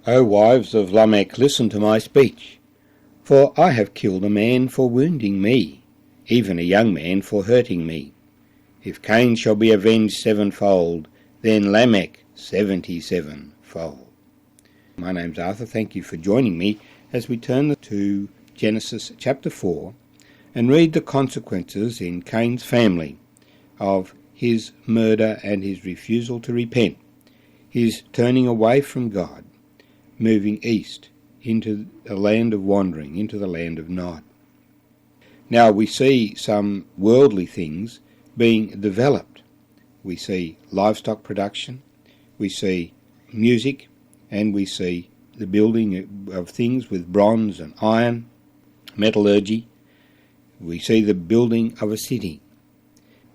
O wives of Lamech, listen to my speech. For I have killed a man for wounding me, even a young man for hurting me. If Cain shall be avenged sevenfold, then Lamech 77-fold. My name's Arthur. Thank you for joining me as we turn to Genesis chapter 4 and read the consequences in Cain's family of his murder and his refusal to repent, his turning away from God, moving east into a land of wandering, into the land of Nod. Now we see some worldly things being developed. We see livestock production, we see music, and we see the building of things with bronze and iron, metallurgy. We see the building of a city.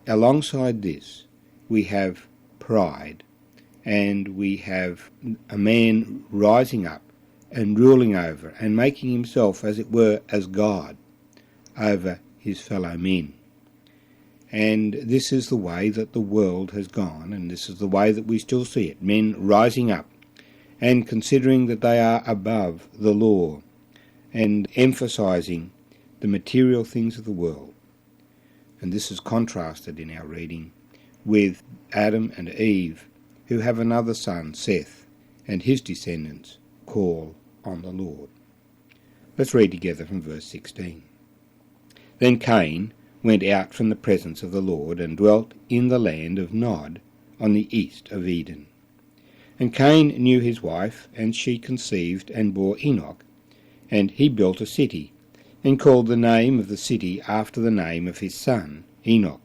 Alongside this, we have pride, and we have a man rising up and ruling over and making himself, as it were, as God over his fellow men. And this is the way that the world has gone, and this is the way that we still see it. Men rising up and considering that they are above the law and emphasizing the material things of the world. And this is contrasted in our reading with Adam and Eve, who have another son, Seth, and his descendants call on the Lord. Let's read together from verse 16. Then Cain went out from the presence of the Lord and dwelt in the land of Nod on the east of Eden. And Cain knew his wife, and she conceived and bore Enoch, and he built a city, and called the name of the city after the name of his son, Enoch.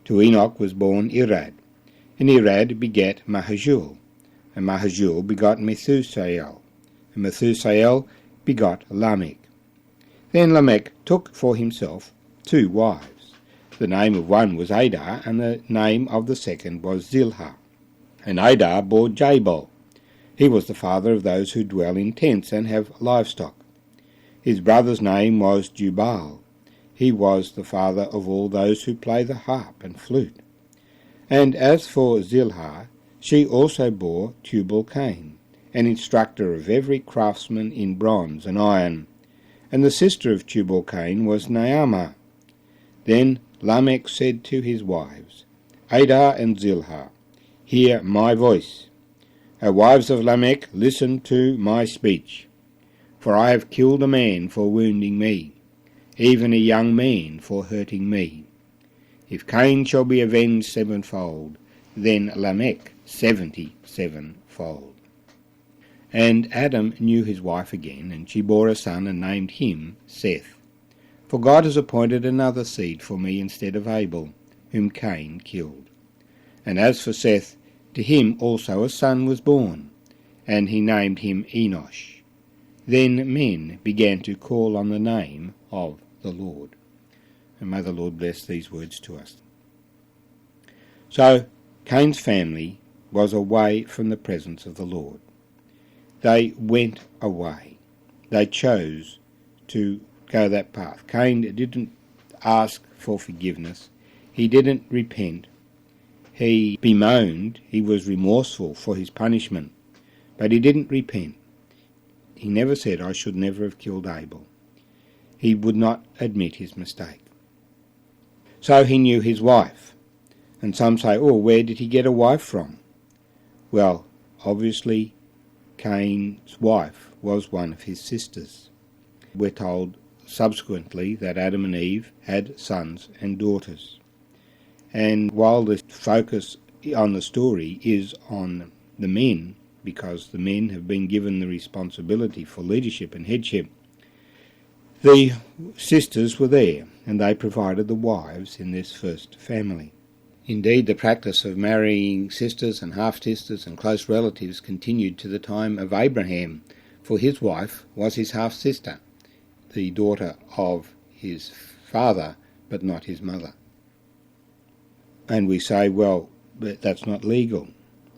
To Enoch was born Irad, and Irad begat Mahajul, and Mahajul begot Methusael, and Methusael begot Lamech. Then Lamech took for himself 2 wives. The name of one was Adar, and the name of the second was Zilhah. And Adar bore Jabal. He was the father of those who dwell in tents and have livestock. His brother's name was Jubal. He was the father of all those who play the harp and flute. And as for Zilhah, she also bore Tubal-Cain, an instructor of every craftsman in bronze and iron. And the sister of Tubal-Cain was Naamah. Then Lamech said to his wives, Adar and Zilhah, hear my voice. O wives of Lamech, listen to my speech. For I have killed a man for wounding me, even a young man for hurting me. If Cain shall be avenged sevenfold, then Lamech 77-fold. And Adam knew his wife again, and she bore a son and named him Seth. For God has appointed another seed for me instead of Abel, whom Cain killed. And as for Seth, to him also a son was born, and he named him Enosh. Then men began to call on the name of the Lord. And may the Lord bless these words to us. So Cain's family was away from the presence of the Lord. They went away. They chose to go that path. Cain didn't ask for forgiveness. He didn't repent. He bemoaned. He was remorseful for his punishment. But he didn't repent. He never said, I should never have killed Abel. He would not admit his mistake. So he knew his wife. And some say, where did he get a wife from? Well, obviously Cain's wife was one of his sisters. We're told subsequently that Adam and Eve had sons and daughters. And while the focus on the story is on the men, because the men have been given the responsibility for leadership and headship, the sisters were there, and they provided the wives in this first family. Indeed, the practice of marrying sisters and half-sisters and close relatives continued to the time of Abraham, for his wife was his half-sister, the daughter of his father, but not his mother. And we say, well, that's not legal.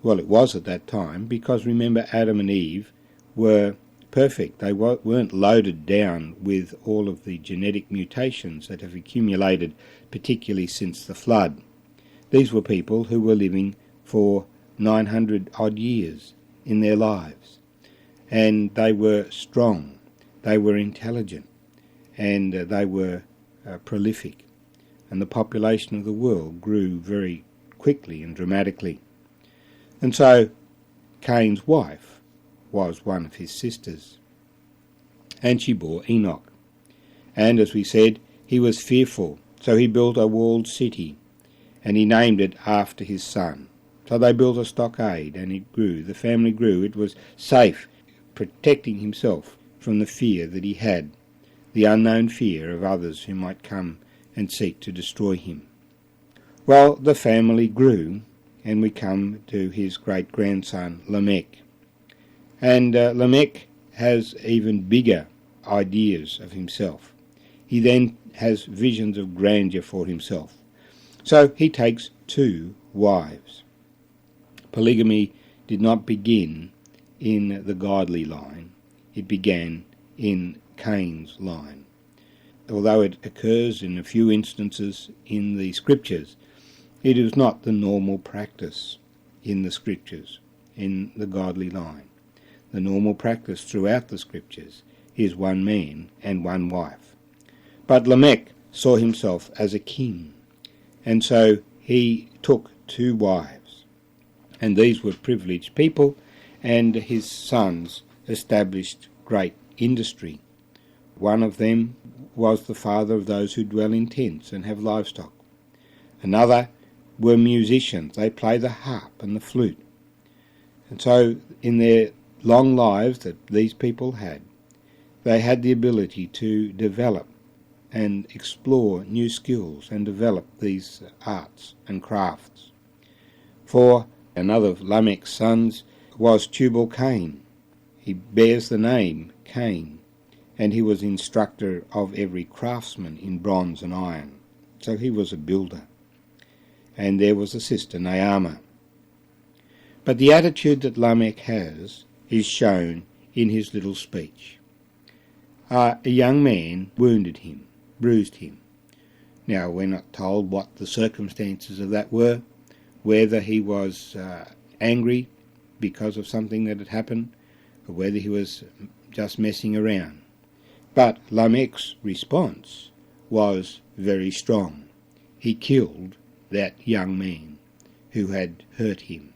Well, it was at that time, because remember, Adam and Eve were perfect. They weren't loaded down with all of the genetic mutations that have accumulated, particularly since the flood. These were people who were living for 900 odd years in their lives. and they were strong, they were intelligent, and they were prolific. And the population of the world grew very quickly and dramatically. And so Cain's wife was one of his sisters, and she bore Enoch. And as we said, he was fearful, so he built a walled city, and he named it after his son. So they built a stockade, and it grew. The family grew. It was safe, protecting himself from the fear that he had, the unknown fear of others who might come and seek to destroy him. Well, the family grew, and we come to his great-grandson Lamech. And Lamech has even bigger ideas of himself. He then has visions of grandeur for himself. So he takes 2 wives. Polygamy did not begin in the godly line. It began in Cain's line. Although it occurs in a few instances in the scriptures, it is not the normal practice in the scriptures, in the godly line. The normal practice throughout the scriptures is 1 man and 1 wife. But Lamech saw himself as a king, and so he took 2 wives. And these were privileged people, and his sons established great industry. One of them was the father of those who dwell in tents and have livestock. Another were musicians. They play the harp and the flute. And so in their long lives that these people had, they had the ability to develop and explore new skills and develop these arts and crafts. For another of Lamech's sons was Tubal-Cain. He bears the name Cain, and he was instructor of every craftsman in bronze and iron. So he was a builder. And there was a sister, Naamah. But the attitude that Lamech has is shown in his little speech. A young man wounded him, bruised him. Now, we're not told what the circumstances of that were, whether he was angry because of something that had happened, or whether he was just messing around. But Lamech's response was very strong. He killed that young man who had hurt him.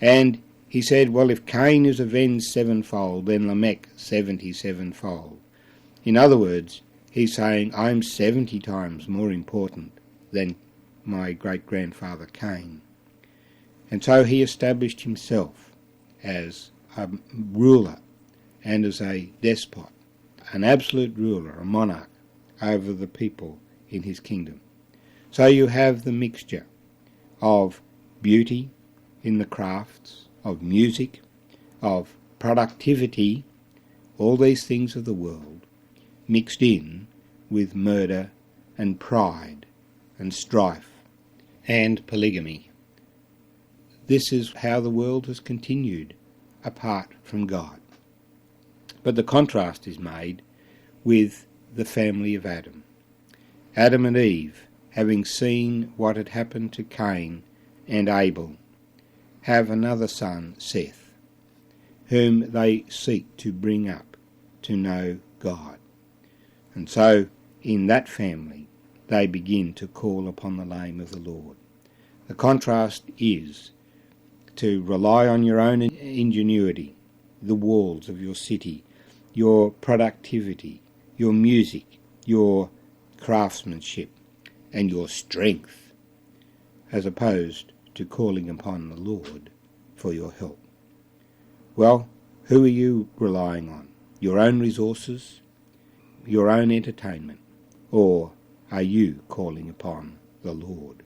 And he said, well, if Cain is avenged 7-fold, then Lamech 77-fold. In other words, he's saying, I'm 70 times more important than my great-grandfather Cain. And so he established himself as a ruler and as a despot, an absolute ruler, a monarch over the people in his kingdom. So you have the mixture of beauty in the crafts, of music, of productivity, all these things of the world, mixed in with murder and pride and strife and polygamy. This is how the world has continued apart from God. But the contrast is made with the family of Adam. Adam and Eve, having seen what had happened to Cain and Abel, have another son, Seth, whom they seek to bring up to know God. And so, in that family, they begin to call upon the name of the Lord. The contrast is to rely on your own ingenuity, the walls of your city, your productivity, your music, your craftsmanship, and your strength, as opposed to calling upon the Lord for your help. Well, who are you relying on? Your own resources, your own entertainment, or are you calling upon the Lord?